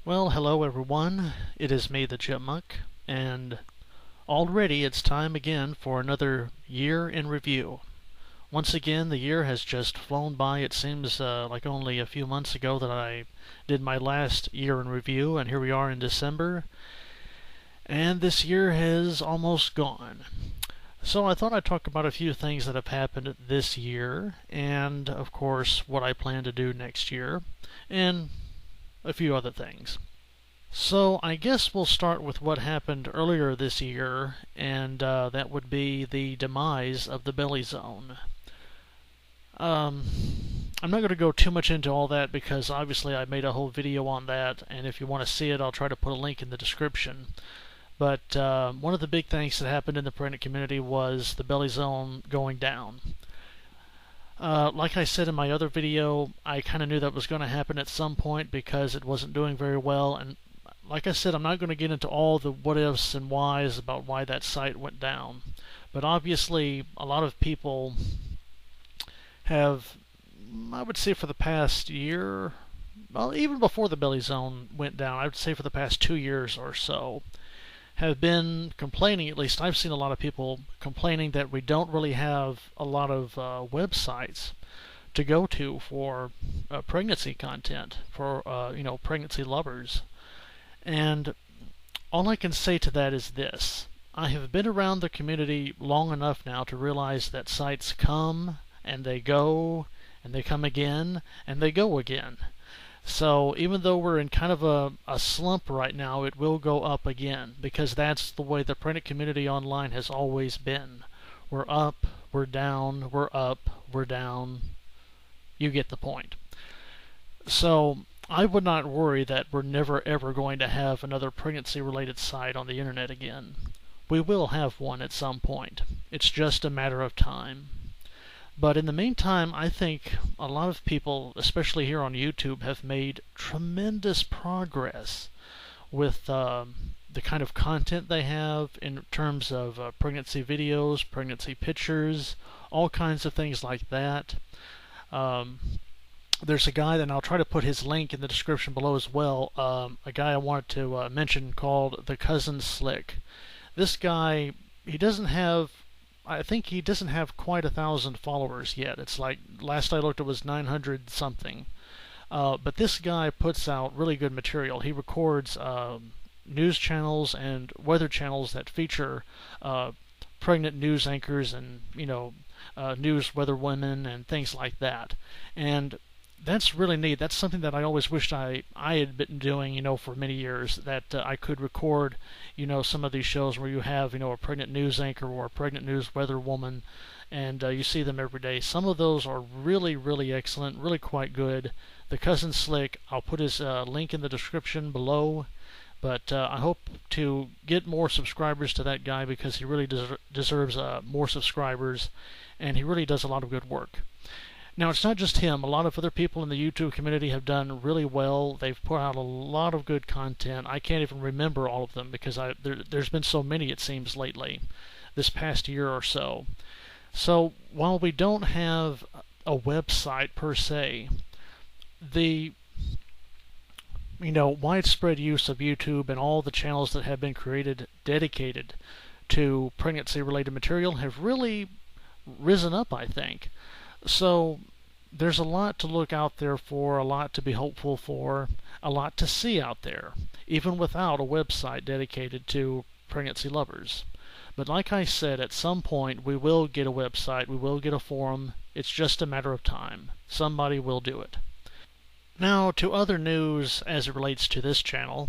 Well, hello everyone. It is me, the Chipmunk, and already it's time again for another year in review. Once again, the year has just flown by. It seems like only a few months ago that I did my last year in review, and here we are in December, and this year has almost gone. So I thought I'd talk about a few things that have happened this year, and of course what I plan to do next year, and a few other things. So I guess we'll start with what happened earlier this year, and that would be the demise of the Belly Zone. I'm not going to go too much into all that because obviously I made a whole video on that, and if you want to see it, I'll try to put a link in the description. But one of the big things that happened in the pregnant community was the Belly Zone going down. Like I said in my other video, I kind of knew that was going to happen at some point because it wasn't doing very well, and like I said, I'm not going to get into all the what-ifs and whys about why that site went down. But obviously, a lot of people have, I would say for the past year, well, even before the Belly Zone went down, I would say for the past 2 years or so, have been complaining, at least I've seen a lot of people complaining that we don't really have a lot of websites to go to for pregnancy content, for pregnancy lovers. And all I can say to that is this: I have been around the community long enough now to realize that sites come and they go and they come again and they go again. So even though we're in kind of a slump right now, it will go up again, because that's the way the pregnant community online has always been. We're up, we're down, we're up, we're down. You get the point. So I would not worry that we're never ever going to have another pregnancy related site on the internet again. We will have one at some point. It's just a matter of time. But in the meantime, I think a lot of people, especially here on YouTube, have made tremendous progress with the kind of content they have in terms of pregnancy videos, pregnancy pictures, all kinds of things like that. There's a guy, and I'll try to put his link in the description below as well, a guy I wanted to mention called The Cousin Slick. This guy, I think he doesn't have quite 1,000 followers yet. It's like, last I looked, it was 900 something. But this guy puts out really good material. He records news channels and weather channels that feature pregnant news anchors and news weather women and things like that. And that's really neat. That's something that I always wished I had been doing, for many years, that I could record, some of these shows where you have, a pregnant news anchor or a pregnant news weather woman, and you see them every day. Some of those are really, really excellent, really quite good. The Cousin Slick, I'll put his link in the description below, but I hope to get more subscribers to that guy because he really deserves more subscribers, and he really does a lot of good work. Now, it's not just him. A lot of other people in the YouTube community have done really well. They've put out a lot of good content. I can't even remember all of them because there's been so many, it seems, lately, this past year or so. So, while we don't have a website per se, the widespread use of YouTube and all the channels that have been created dedicated to pregnancy-related material have really risen up, I think. So there's a lot to look out there for, a lot to be hopeful for, a lot to see out there, even without a website dedicated to pregnancy lovers. But like I said, at some point we will get a website, we will get a forum. It's just a matter of time. Somebody will do it. Now, to other news as it relates to this channel,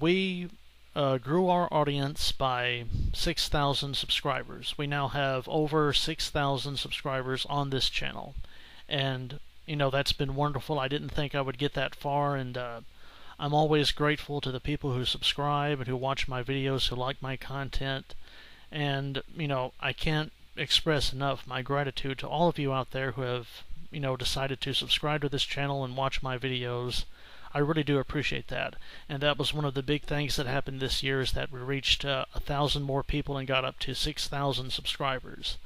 we grew our audience by 6,000 subscribers. We now have over 6,000 subscribers on this channel, and that's been wonderful. I didn't think I would get that far, and I'm always grateful to the people who subscribe and who watch my videos, who like my content, and I can't express enough my gratitude to all of you out there who have decided to subscribe to this channel and watch my videos. I really do appreciate that, and that was one of the big things that happened this year, is that we reached 1,000 more people and got up to 6,000 subscribers.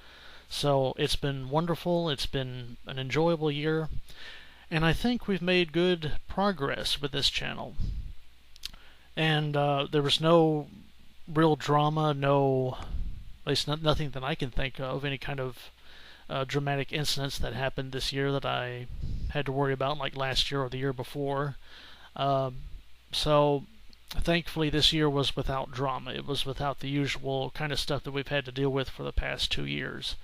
So it's been wonderful, it's been an enjoyable year, and I think we've made good progress with this channel. And there was no real drama, no, at least nothing that I can think of, any kind of dramatic incidents that happened this year that I had to worry about, like last year or the year before. Um, so thankfully this year was without drama. It was without the usual kind of stuff that we've had to deal with for the past 2 years,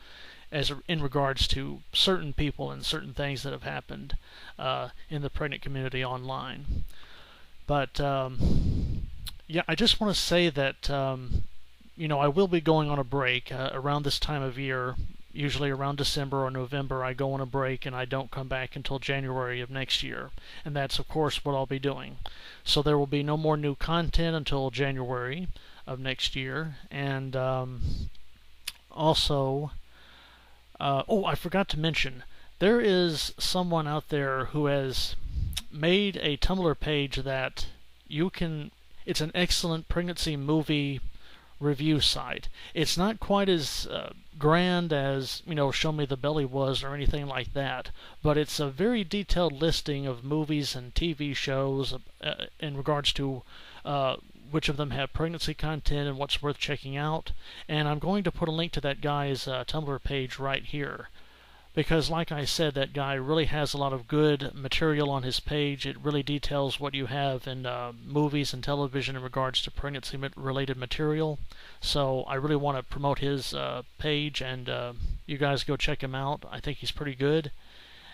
as in regards to certain people and certain things that have happened in the pregnant community online. But yeah, I just want to say that I will be going on a break around this time of year. Usually around December or November, I go on a break and I don't come back until January of next year. And that's, of course, what I'll be doing. So there will be no more new content until January of next year. And also, I forgot to mention, there is someone out there who has made a Tumblr page that it's an excellent pregnancy movie review site. It's not quite as grand as, Show Me the Belly was or anything like that, but it's a very detailed listing of movies and TV shows in regards to which of them have pregnancy content and what's worth checking out. And I'm going to put a link to that guy's Tumblr page right here, because like I said, that guy really has a lot of good material on his page. It really details what you have in movies and television in regards to pregnancy related material. So I really want to promote his page, and you guys go check him out. I think he's pretty good.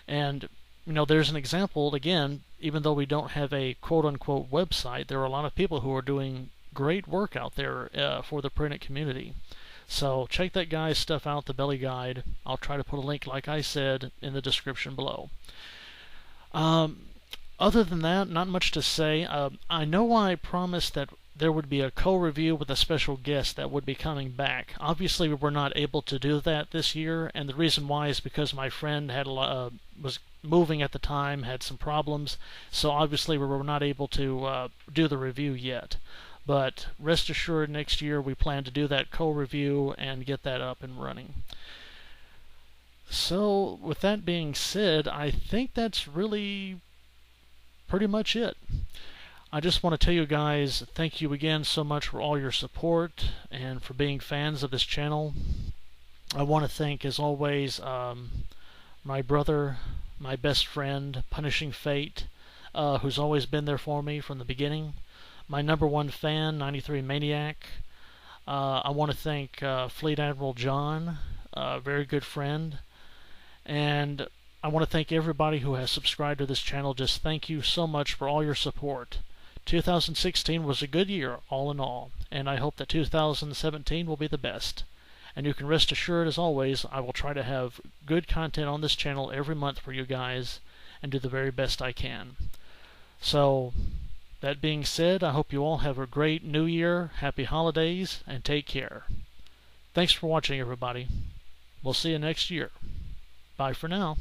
And there's an example, again, even though we don't have a quote-unquote website, there are a lot of people who are doing great work out there for the pregnant community. So check that guy's stuff out, the Belly Guide. I'll try to put a link, like I said, in the description below. Other than that, not much to say. I know I promised that there would be a co-review with a special guest that would be coming back. Obviously, we were not able to do that this year, and the reason why is because my friend was moving at the time, had some problems, so obviously we were not able to do the review yet. But rest assured, next year we plan to do that co-review and get that up and running. So, with that being said, I think that's really pretty much it. I just want to tell you guys, thank you again so much for all your support and for being fans of this channel. I want to thank, as always, my brother, my best friend, Punishing Fate, who's always been there for me from the beginning. My #1 fan, 93 Maniac. I want to thank Fleet Admiral John, a very good friend. And I want to thank everybody who has subscribed to this channel. Just thank you so much for all your support. 2016 was a good year, all in all, and I hope that 2017 will be the best. And you can rest assured, as always, I will try to have good content on this channel every month for you guys and do the very best I can. So, that being said, I hope you all have a great New Year, happy holidays, and take care. Thanks for watching, everybody. We'll see you next year. Bye for now.